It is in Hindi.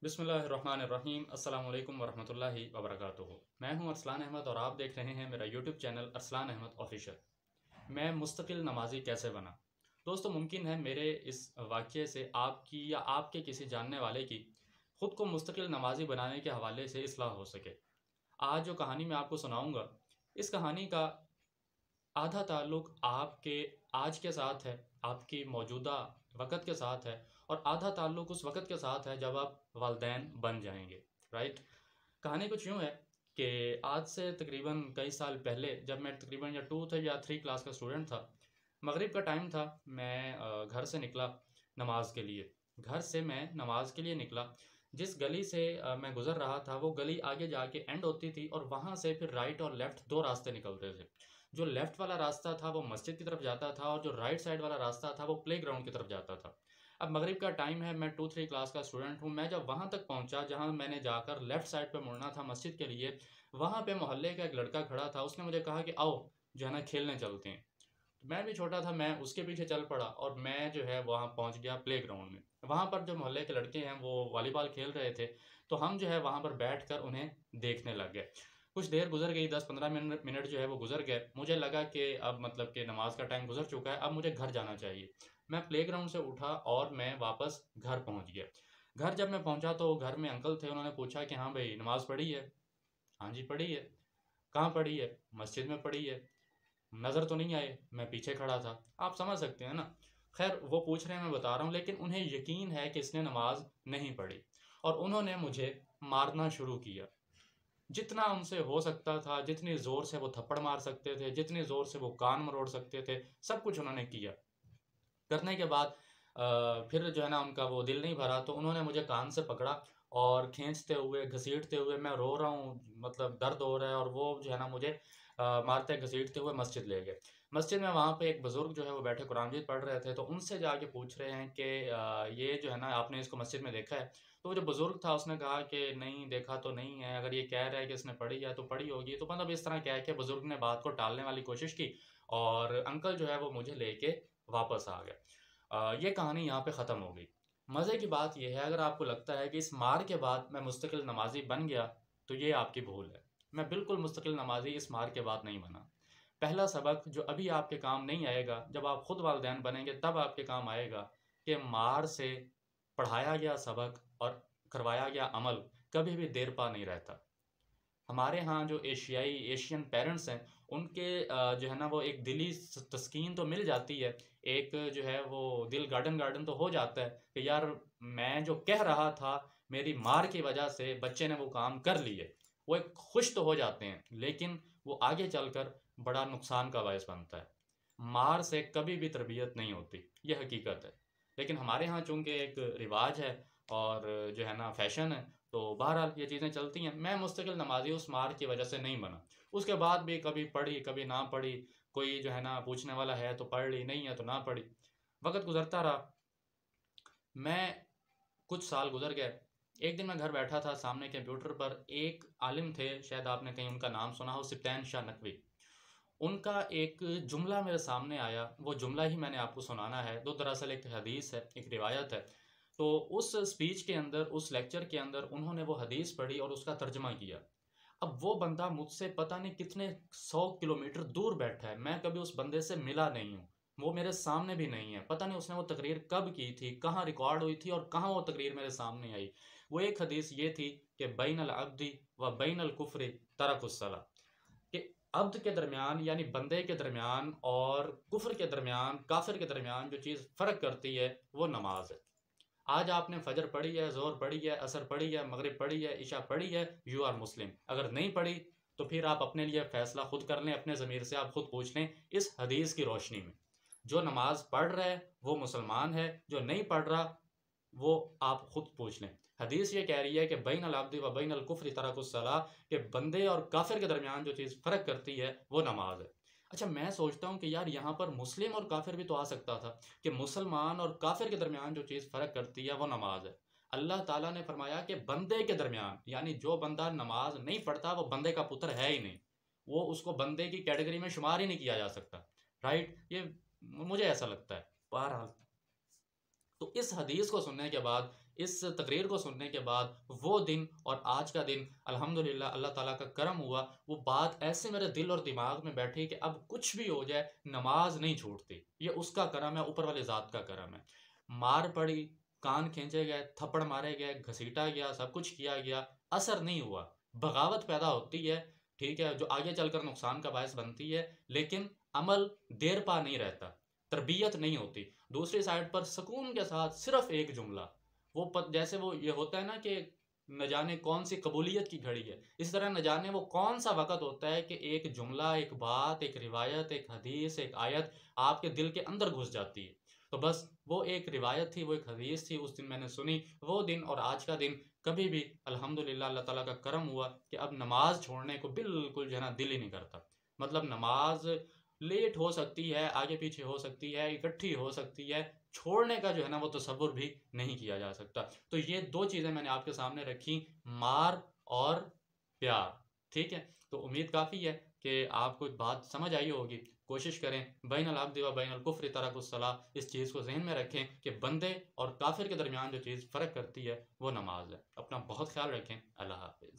बिस्मिल्लाहिर्रहमानिर्रहीम अस्सलाम वालेकुम वरहमतुल्लाहि वबरकातुहू। मैं हूं अरसलान अहमद और आप देख रहे हैं मेरा YouTube channel Arsalan Ahmed official. मैं मुस्तकिल नमाजी कैसे बना। दोस्तों, मुमकिन है मेरे इस वाक़ये से आपकी या आपके किसी जानने वाले की ख़ुद को मुस्तकिल नमाजी बनाने के हवाले से इस्लाह हो सके। आज जो कहानी मैं आपको सुनाऊँगा, इस कहानी का आधा ताल्लुक आपके आज के साथ है, आपकी मौजूदा वक़्त के साथ है, और आधा ताल्लुक उस वक़्त के साथ है जब आप वालिदैन बन जाएँगे, राइट? कहानी कुछ यूँ है कि आज से तकरीबन कई साल पहले, जब मैं तकरीबन या 2 थे या 3 क्लास का स्टूडेंट था, मगरिब का टाइम था। मैं घर से निकला नमाज़ के लिए। घर से मैं नमाज़ के लिए निकला। जिस गली से मैं गुज़र रहा था, वो गली आगे जाके एंड होती थी और वहाँ से फिर राइट और लेफ़्ट 2 रास्ते निकलते थे। जो लेफ़्ट वाला रास्ता था वो मस्जिद की तरफ जाता था और जो राइट साइड वाला रास्ता था वो प्लेग्राउंड की तरफ जाता था। अब मगरिब का टाइम है, मैं 2-3 क्लास का स्टूडेंट हूँ। मैं जब वहाँ तक पहुँचा जहाँ मैंने जाकर लेफ़्ट साइड पे मुड़ना था मस्जिद के लिए, वहाँ पे मोहल्ले का एक लड़का खड़ा था। उसने मुझे कहा कि आओ, जो है ना, खेलने चलते हैं। मैं भी छोटा था, मैं उसके पीछे चल पड़ा और मैं जो है वहाँ पहुँच गया प्लेग्राउंड में। वहाँ पर जो मोहल्ले के लड़के हैं वो वॉलीबॉल खेल रहे थे, तो हम जो है वहाँ पर बैठकर उन्हें देखने लग गए। कुछ देर गुज़र गई, 10-15 मिनट मिनट जो है वो गुज़र गए। मुझे लगा कि अब मतलब कि नमाज़ का टाइम गुज़र चुका है, अब मुझे घर जाना चाहिए। मैं प्लेग्राउंड से उठा और मैं वापस घर पहुँच गया। घर जब मैं पहुँचा तो घर में अंकल थे, उन्होंने पूछा कि हाँ भाई, नमाज़ पढ़ी है? हाँ जी, पढ़ी है। कहाँ पढ़ी है? मस्जिद में पढ़ी है। नज़र तो नहीं आए, मैं पीछे खड़ा था। आप समझ सकते हैं ना। ख़ैर, वो पूछ रहे हैं, मैं बता रहा हूँ, लेकिन उन्हें यकीन है कि इसने नमाज़ नहीं पढ़ी और उन्होंने मुझे मारना शुरू किया। जितना उनसे हो सकता था, जितनी ज़ोर से वो थप्पड़ मार सकते थे, जितनी ज़ोर से वो कान मरोड़ सकते थे, सब कुछ उन्होंने किया। करने के बाद फिर जो है ना उनका वो दिल नहीं भरा, तो उन्होंने मुझे कान से पकड़ा और खींचते हुए, घसीटते हुए, मैं रो रहा हूँ, मतलब दर्द हो रहा है, और वो जो है ना मुझे मारते घसीटते हुए मस्जिद ले गए। मस्जिद में वहाँ पे एक बुज़ुर्ग जो है वो बैठे कुरान मजीद पढ़ रहे थे, तो उनसे जाके पूछ रहे हैं कि ये जो है ना, आपने इसको मस्जिद में देखा है? तो वो जो बुज़ुर्ग था उसने कहा कि नहीं, देखा तो नहीं है, अगर ये कह रहा है कि इसने पढ़ी है तो पढ़ी होगी। तो मतलब इस तरह कह के बुज़ुर्ग ने बात को टालने वाली कोशिश की और अंकल जो है वो मुझे लेके वापस आ गए। ये कहानी यहाँ पे ख़त्म हो गई। मज़े की बात ये है, अगर आपको लगता है कि इस मार के बाद मैं मुस्तकिल नमाज़ी बन गया, तो ये आपकी भूल है। मैं बिल्कुल मुस्तकिल नमाज़ी इस मार के बाद नहीं बना। पहला सबक जो अभी आपके काम नहीं आएगा, जब आप खुद वालिदैन बनेंगे तब आपके काम आएगा, कि मार से पढ़ाया गया सबक और करवाया गया अमल कभी भी देर पा नहीं रहता। हमारे यहाँ जो एशियन पेरेंट्स हैं, उनके जो है ना वो एक दिली तस्कीन तो मिल जाती है। एक जो है वो दिल गार्डन-गार्डन तो हो जाता है कि यार, मैं जो कह रहा था, मेरी मार की वजह से बच्चे ने वो काम कर लिए। वो एक खुश तो हो जाते हैं, लेकिन वो आगे चलकर बड़ा नुकसान का बायस बनता है। मार से कभी भी तरबियत नहीं होती, ये हकीकत है। लेकिन हमारे यहाँ चूँकि एक रिवाज है और जो है ना फैशन है, तो बहरहाल ये चीज़ें चलती हैं। मैं मुस्तकिल नमाज़ी उस मार की वजह से नहीं बना। उसके बाद भी कभी पढ़ी, कभी ना पढ़ी, कोई जो है ना पूछने वाला है तो पढ़ ली, नहीं है तो ना पढ़ी। वक़्त गुज़रता रहा, मैं कुछ साल गुज़र गए। एक दिन मैं घर बैठा था, सामने कंप्यूटर पर एक आलिम थे, शायद आपने कहीं उनका नाम सुना हो, सिब्तैन शाह नकवी। उनका एक जुमला मेरे सामने आया, वो जुमला ही मैंने आपको सुनाना है। तो दरअसल एक हदीस है, एक रिवायत है। तो उस स्पीच के अंदर, उस लेक्चर के अंदर उन्होंने वो हदीस पढ़ी और उसका तर्जुमा किया। अब वो बंदा मुझसे पता नहीं कितने 100 किलोमीटर दूर बैठा है, मैं कभी उस बंदे से मिला नहीं हूँ, वो मेरे सामने भी नहीं है, पता नहीं उसने वो तकरीर कब की थी, कहाँ रिकॉर्ड हुई थी और कहाँ वो तकरीर मेरे सामने आई। वो एक हदीस ये थी कि बैनल अब्दी व बैनल कुफ्री तरकुस्सला, कि अब्द के दरमियान यानी बंदे के दरमियान और कुफ्र के दरमियान, काफिर के दरमियान जो चीज़ फ़र्क करती है वो नमाज है। आज आपने फजर पढ़ी है, ज़ोहर पढ़ी है, असर पढ़ी है, मगरिब पढ़ी है, इशा पढ़ी है, यू आर मुस्लिम। अगर नहीं पढ़ी तो फिर आप अपने लिए फ़ैसला खुद कर लें, अपने ज़मीर से आप खुद पूछ लें इस हदीस की रोशनी में। जो नमाज़ पढ़ रहा है वो मुसलमान है, जो नहीं पढ़ रहा वो आप खुद पूछ लें। हदीस ये कह रही है कि बैनल अब्दी व बैनल कुफ्रि तरकुस्सलाह, कि बंदे और काफिर के दरमियान जो चीज़ फ़र्क करती है वो नमाज है। अच्छा, मैं सोचता हूँ कि यार, यहाँ पर मुस्लिम और काफिर भी तो आ सकता था, कि मुसलमान और काफिर के दरमियान जो चीज़ फ़र्क करती है वो नमाज है। अल्लाह ताला ने फरमाया कि बंदे के दरमियान, यानी जो बंदा नमाज नहीं पढ़ता वो बंदे का पुत्र है ही नहीं, वो उसको बंदे की कैटेगरी में शुमार ही नहीं किया जा सकता। राइट, ये मुझे ऐसा लगता है। बहरहाल, तो इस हदीस को सुनने के बाद इस तकरीर को सुनने के बाद वो दिन और आज का दिन अल्हम्दुलिल्लाह अल्लाह ताला का करम हुआ, वो बात ऐसे मेरे दिल और दिमाग में बैठी कि अब कुछ भी हो जाए नमाज नहीं छूटती। ये उसका करम है, ऊपर वाली ज़ात का करम है। मार पड़ी, कान खींचे गए, थप्पड़ मारे गए, घसीटा गया, सब कुछ किया गया, असर नहीं हुआ। बगावत पैदा होती है, ठीक है, जो आगे चलकर नुकसान का बायस बनती है, लेकिन अमल देर पा नहीं रहता, तरबियत नहीं होती। दूसरी साइड पर सुकून के साथ सिर्फ एक जुमला, जैसे वो ये होता है ना कि न जाने कौन सी कबूलियत की घड़ी है, इस तरह न जाने वो कौन सा वक़्त होता है कि एक जुमला, एक बात, एक रिवायत, एक हदीस, एक आयत आपके दिल के अंदर घुस जाती है। तो बस वो एक रिवायत थी, वो एक हदीस थी, उस दिन मैंने सुनी। वो दिन और आज का दिन कभी भी अल्हम्दुलिल्लाह अल्लाह ताला का करम हुआ कि अब नमाज़ छोड़ने को बिल्कुल जो है ना दिल ही नहीं करता। मतलब नमाज़ लेट हो सकती है, आगे पीछे हो सकती है, इकट्ठी हो सकती है, छोड़ने का जो है ना वो तसव्वुर भी नहीं किया जा सकता। तो ये 2 चीज़ें मैंने आपके सामने रखी, मार और प्यार, ठीक है? तो उम्मीद काफ़ी है कि आपको बात समझ आई होगी। कोशिश करें बैनल अब्द व बैनल कुफ्र तरकुस्सलाह, इस चीज़ को ज़हन में रखें कि बंदे और काफ़िर के दरमियान जो चीज़ फ़र्क करती है वो नमाज़ है। अपना बहुत ख़्याल रखें। अल्लाह हाफ़िज़।